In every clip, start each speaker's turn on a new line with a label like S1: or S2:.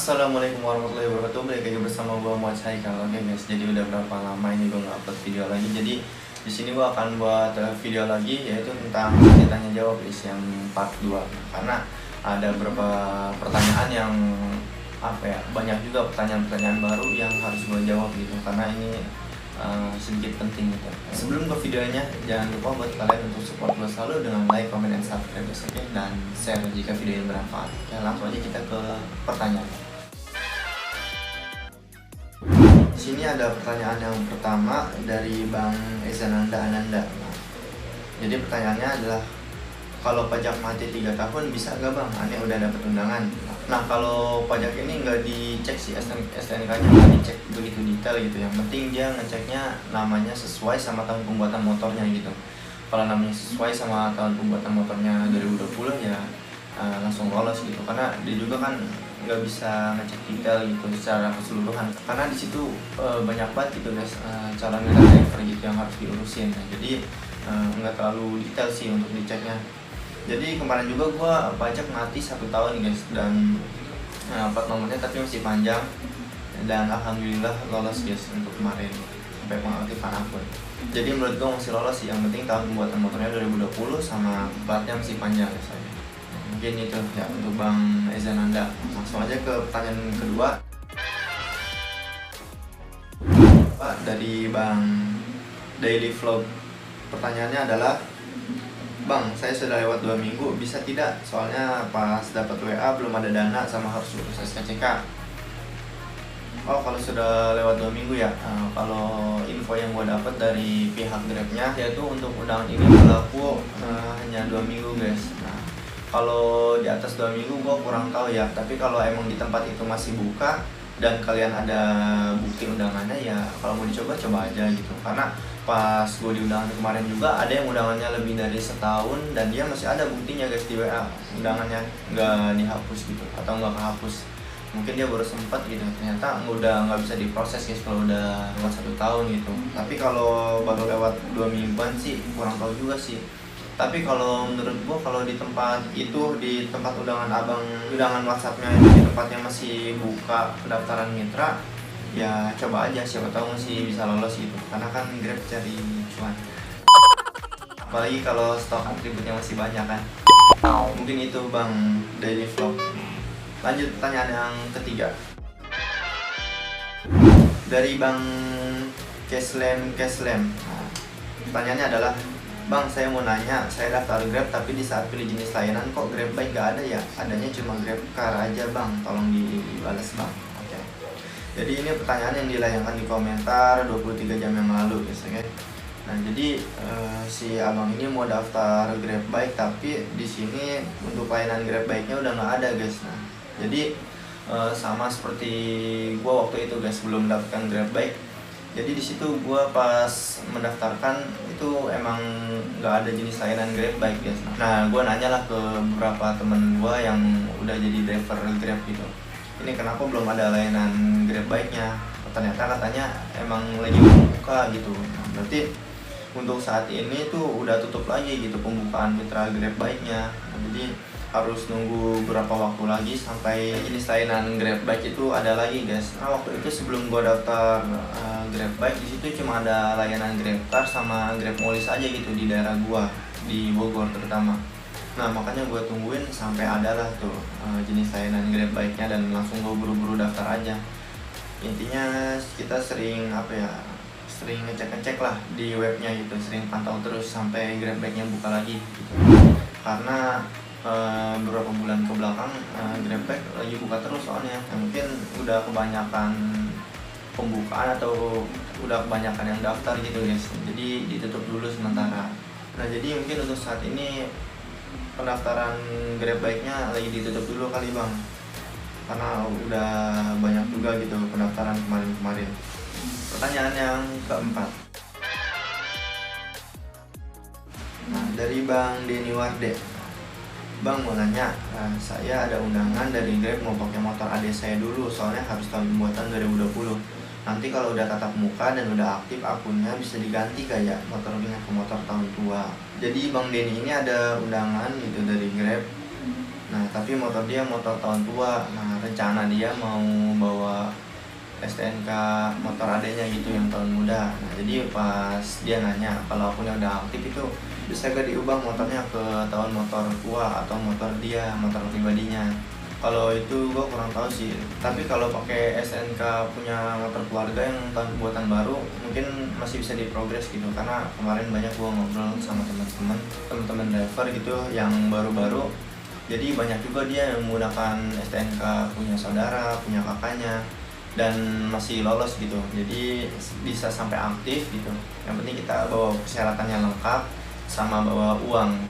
S1: Assalamualaikum warahmatullahi wabarakatuh. Balik lagi bersama gua Muhammad Haikal. Oke guys, jadi udah berapa lama ini gua nggak upload video lagi. Jadi di sini gua akan buat video lagi, yaitu tentang tanya jawab guys, yang part 2. Karena ada beberapa pertanyaan yang banyak juga pertanyaan-pertanyaan baru yang harus gua jawab gitu. Karena ini sedikit penting gitu. Sebelum ke videonya, jangan lupa buat kalian untuk support gue selalu dengan like, comment, dan subscribe guys, oke? Dan share jika video ini bermanfaat. Oke, langsung aja kita ke pertanyaan. Di sini ada pertanyaan yang pertama dari Bang Ezananda Ananda. Jadi pertanyaannya adalah, kalau pajak mati 3 tahun bisa gak bang? Aneh udah dapat undangan. Nah, kalau pajak ini nggak dicek sih, STNK-nya nggak dicek begitu detail gitu. Yang penting dia ngeceknya namanya sesuai sama tahun pembuatan motornya gitu. Kalau namanya sesuai sama tahun pembuatan motornya 2020 ya langsung lolos gitu. Karena dia juga kan nggak bisa ngecek detail gitu secara keseluruhan. Karena di situ banyak banget gitu guys, calon driver gitu yang harus diurusin. Nah, jadi nggak terlalu detail sih untuk diceknya. Jadi kemarin juga gua pajak mati 1 tahun guys, dan plat nomornya tapi masih panjang, dan alhamdulillah lolos guys untuk kemarin sampai pengaktifan akun. Jadi menurut gua masih lolos sih, yang penting tahun pembuatan motornya 2020 sama platnya masih panjang guys. Mungkin itu ya untuk Bang Ezananda. Langsung aja ke pertanyaan kedua, Pak, dari Bang Daily Vlog. Pertanyaannya adalah, Bang, saya sudah lewat 2 minggu, bisa tidak? Soalnya pas dapat WA belum ada dana sama harus urus SKCK. Oh, kalau sudah lewat 2 minggu ya, kalau info yang gue dapat dari pihak Grabnya, yaitu untuk undangan ini berlaku hanya 2 minggu guys. Nah, kalau di atas 2 minggu gue kurang tahu ya, tapi kalau emang di tempat itu masih buka dan kalian ada bukti undangannya, ya kalau mau dicoba, coba aja gitu. Karena pas gue diundangan kemarin juga ada yang undangannya lebih dari setahun dan dia masih ada buktinya guys di WA, undangannya nggak dihapus gitu atau nggak kehapus. Mungkin dia baru sempat gitu, ternyata udah nggak bisa diproses guys kalau udah lewat 1 tahun gitu. Tapi kalau baru lewat 2 mingguan sih kurang tahu juga sih. Tapi kalau menurut gua, kalau di tempat itu, di tempat undangan abang, undangan WhatsAppnya itu di tempat yang masih buka pendaftaran mitra, ya coba aja, siapa tahu masih bisa lolos gitu. Karena kan Grab cari cuan, apalagi kalau stok atributnya masih banyak kan. Mungkin itu Bang Daily Vlog. Lanjut pertanyaan yang ketiga dari Bang Keslem. Nah, pertanyaannya adalah, Bang, saya mau nanya, saya daftar Grab tapi di saat pilih jenis layanan kok Grab Bike gak ada ya? Adanya cuma Grab Car aja bang, tolong dibalas bang. Oke. Jadi ini pertanyaan yang dilayangkan di komentar 23 jam yang lalu guys, oke. Nah, jadi si abang ini mau daftar Grab Bike tapi di sini untuk layanan Grab Bike-nya udah nggak ada guys. Nah, jadi sama seperti gua waktu itu guys, belum mendapatkan Grab Bike. Jadi di situ gua pas mendaftarkan itu emang nggak ada jenis layanan Grab Bike guys. Nah, gua nanya lah ke beberapa temen gua yang udah jadi driver Grab gitu, ini kenapa belum ada layanan Grab Bike-nya? Ternyata katanya emang lagi buka gitu. Nah, berarti untuk saat ini tuh udah tutup lagi gitu pembukaan mitra Grab Bike-nya. Nah, jadi harus nunggu berapa waktu lagi sampai jenis layanan Grab Bike itu ada lagi guys. Nah, waktu itu sebelum gua daftar Grab Bike, di situ cuma ada layanan Grab Car sama Grab Molis aja gitu di daerah gua, di Bogor terutama. Nah, makanya gua tungguin sampai ada lah tuh jenis layanan Grab Bike-nya, dan langsung gua buru-buru daftar aja. Intinya kita sering sering ngecek-ngecek lah di webnya gitu, sering pantau terus sampai Grab Bike-nya buka lagi gitu. Karena beberapa bulan ke belakang Grab Bike lagi buka terus soalnya. Mungkin udah kebanyakan pembukaan atau udah kebanyakan yang daftar gitu guys, jadi ditutup dulu sementara. Nah, jadi mungkin untuk saat ini pendaftaran Grab Bike-nya lagi ditutup dulu kali bang, karena udah banyak juga gitu pendaftaran kemarin-kemarin. Pertanyaan yang keempat, nah, dari Bang Denny Warde. Bang, mau nanya, saya ada undangan dari Grab mau pakai motor adik saya dulu, soalnya harus tahun pembuatan 2020. Nanti kalau udah tatap muka dan udah aktif akunnya bisa diganti kayak motor ini ke motor tahun tua. Jadi Bang Denny ini ada undangan gitu dari Grab Nah tapi motor dia motor tahun tua. Nah rencana dia mau bawa STNK motor adanya gitu yang tahun muda. Nah jadi pas dia nanya kalau akunnya udah aktif itu bisa gak diubah motornya ke tahun motor tua atau motor dia, motor pribadinya. Kalau itu gue kurang tahu sih. Tapi kalau pakai STNK punya motor keluarga yang tahun buatan baru mungkin masih bisa diprogres gitu. Karena kemarin banyak gue ngobrol sama teman-teman driver gitu yang baru-baru. Jadi banyak juga dia yang menggunakan STNK punya saudara, punya kakaknya, dan masih lolos gitu, jadi bisa sampai aktif gitu. Yang penting kita bawa persyaratannya lengkap sama bawa uang.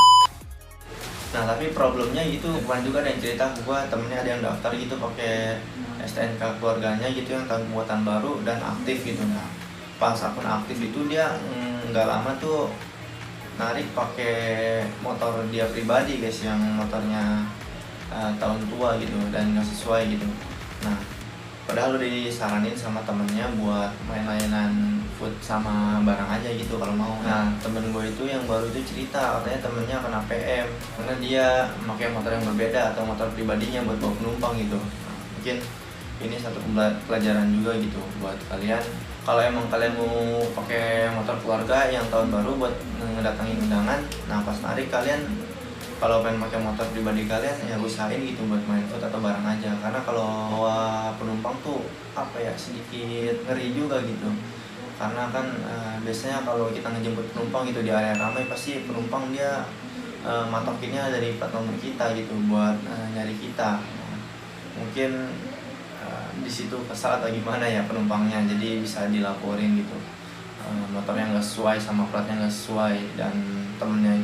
S1: Nah tapi problemnya gitu, kemarin juga ada yang cerita ke gua, temennya ada yang daftar gitu pakai STNK keluarganya gitu yang tahun buatan baru dan aktif gitu. Nah pas akun aktif itu dia nggak lama tuh narik pakai motor dia pribadi guys, yang motornya tahun tua gitu dan nggak sesuai gitu. Nah padahal udah disaranin sama temennya buat main layanan food sama barang aja gitu kalau mau. Nah temen gue itu yang baru itu cerita katanya temennya kena PM karena dia memakai motor yang berbeda atau motor pribadinya buat bawa penumpang gitu. Nah, mungkin ini satu pelajaran juga gitu buat kalian. Kalau emang kalian mau pakai motor keluarga yang tahun baru buat ngedatangin undangan, nah pas narik kalian kalau pengen pakai motor pribadi kalian ya usahain gitu buat main food atau barang aja, karena kalau bawa penumpang tuh apa ya sedikit ngeri juga gitu. Karena kan biasanya kalau kita ngejemput penumpang gitu di area ramai pasti penumpang dia matokinnya dari plat nomor kita gitu buat nyari kita. Mungkin di situ kesal atau gimana ya penumpangnya, jadi bisa dilaporin gitu. Motornya nggak sesuai sama platnya nggak sesuai, dan temennya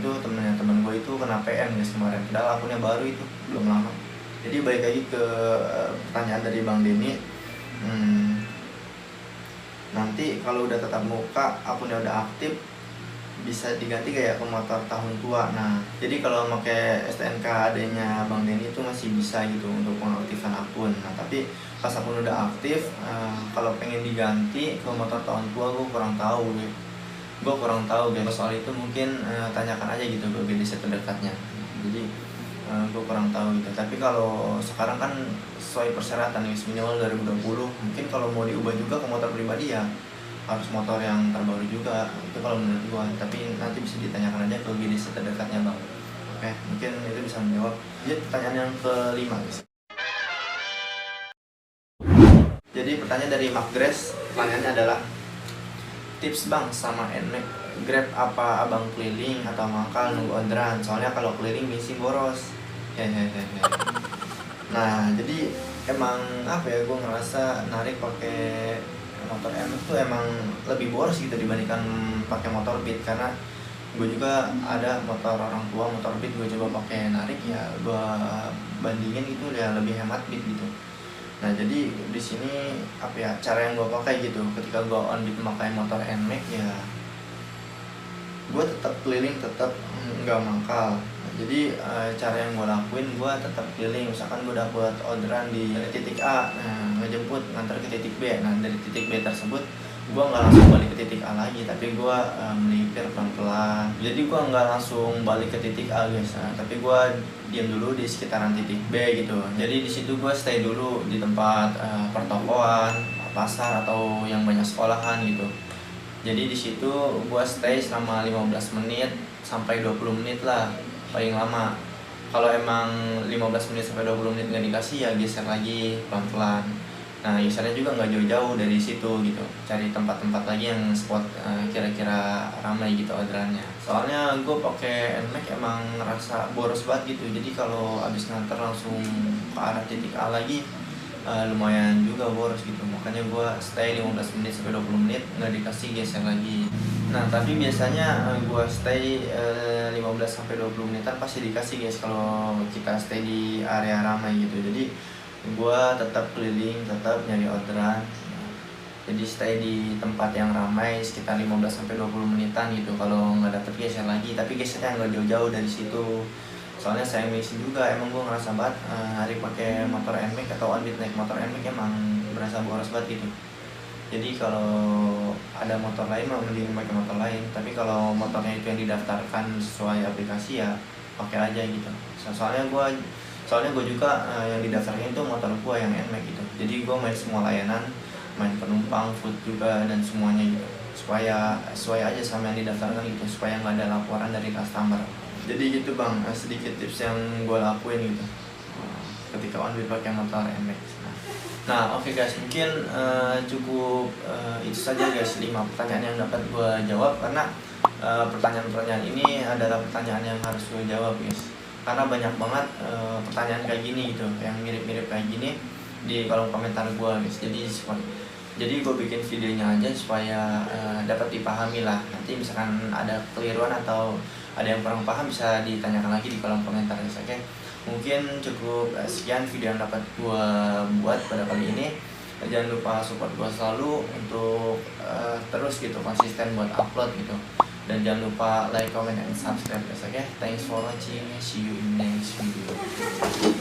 S1: temen gue itu kena PM guys kemarin, padahal akunnya baru itu belum lama. Jadi balik lagi ke pertanyaan dari Bang Denny, nanti kalau udah tetap muka akunnya udah aktif bisa diganti kayak ke motor tahun tua. Nah jadi kalau pakai STNK adanya Bang Denny itu masih bisa gitu untuk pengaktifan akun. Nah tapi pas akun udah aktif, kalau pengen diganti ke motor tahun tua gue kurang tahu gitu. Gue kurang tahu guys soal itu, mungkin tanyakan aja gitu ke BDC terdekatnya. Jadi gue kurang tahu gitu. Tapi kalau sekarang kan sesuai persyaratan minimal 2020, mungkin kalau mau diubah juga ke motor pribadi ya harus motor yang terbaru juga, itu kalau menurut gue. Tapi nanti bisa ditanyakan aja ke BDC terdekatnya bang. Oke, mungkin itu bisa menjawab. Jadi pertanyaan yang kelima guys. Jadi pertanyaan dari Mark Grace, pertanyaannya adalah tips bang sama NMAX Grab apa abang keliling atau mangkal nunggu orderan? Soalnya kalau keliling bensin boros. Hehehe. Nah jadi emang apa ya, gue ngerasa narik pakai motor NMAX tuh emang lebih boros gitu dibandingkan pakai motor Beat, karena gue juga ada motor orang tua, motor Beat gue coba pakai narik ya, gue bandingin itu ya lebih hemat Beat gitu. Nah jadi di sini apa ya cara yang gue pakai gitu, ketika gue on beat memakai motor NMAX ya gue tetap keliling, tetap nggak mangkal. Nah, jadi cara yang gue lakuin, gue tetap keliling. Misalkan gue dapet orderan di titik A, nah ngejemput ngantar ke titik B. Nah dari titik B tersebut gue nggak langsung balik ke titik A lagi, tapi gue melipir pelan-pelan. Jadi gue nggak langsung balik ke titik A guys, nah, tapi gue diam dulu di sekitaran titik B gitu. Jadi di situ gue stay dulu di tempat pertokoan, pasar atau yang banyak sekolahan gitu. Jadi di situ gue stay selama 15 menit sampai 20 menit lah paling lama. Kalau emang 15 menit sampai 20 menit nggak dikasih ya geser lagi pelan-pelan. Nah gesernya juga nggak jauh-jauh dari situ gitu, cari tempat-tempat lagi yang spot kira-kira ramai gitu orderannya. Soalnya gue pakai NMAX emang ngerasa boros banget gitu, jadi kalau abis nganter langsung ke arah titik A lagi lumayan juga boros gitu. Makanya gue stay 15 menit sampai 20 menit nggak dikasih geser lagi. Nah tapi biasanya gue stay 15 sampai 20 menitan pasti dikasih guys kalau kita stay di area ramai gitu. Jadi gue tetap keliling, tetap nyari orderan. Jadi stay di tempat yang ramai sekitar 15 sampai 20 menitan gitu. Kalau nggak dapet geser lagi, tapi gesernya nggak jauh-jauh dari situ. Soalnya saya mixing juga, emang gue ngerasa banget hari pakai motor NMAX atau on-beat naik motor NMAX emang berasa boros banget gitu. Jadi kalau ada motor lain mah mending pakai motor lain, tapi kalau motornya itu yang didaftarkan sesuai aplikasi ya pakai aja gitu. Soalnya gue soalnya gue juga yang didaftarkan itu motor gue yang NMAX gitu. Jadi gue main semua layanan, main penumpang, food juga, dan semuanya gitu, supaya sesuai aja sama yang didaftarkan gitu, supaya nggak ada laporan dari customer. Jadi gitu bang, sedikit tips yang gue lakuin gitu ketika on wheel pakai motor NMAX. Nah oke guys, mungkin cukup itu saja guys, 5 pertanyaan yang dapat gue jawab, karena pertanyaan-pertanyaan ini adalah pertanyaan yang harus gue jawab guys, karena banyak banget pertanyaan kayak gini gitu, yang mirip-mirip kayak gini di kolom komentar gue guys. Jadi gue bikin videonya aja supaya dapat dipahami lah. Nanti misalkan ada keliruan atau ada yang kurang paham bisa ditanyakan lagi di kolom komentar guys. Oke, mungkin cukup sekian video yang dapat gue buat pada kali ini. Jangan lupa support gue selalu untuk terus gitu konsisten buat upload gitu, dan jangan lupa like, comment, and subscribe guys. Oke, thanks for watching, see you in next video.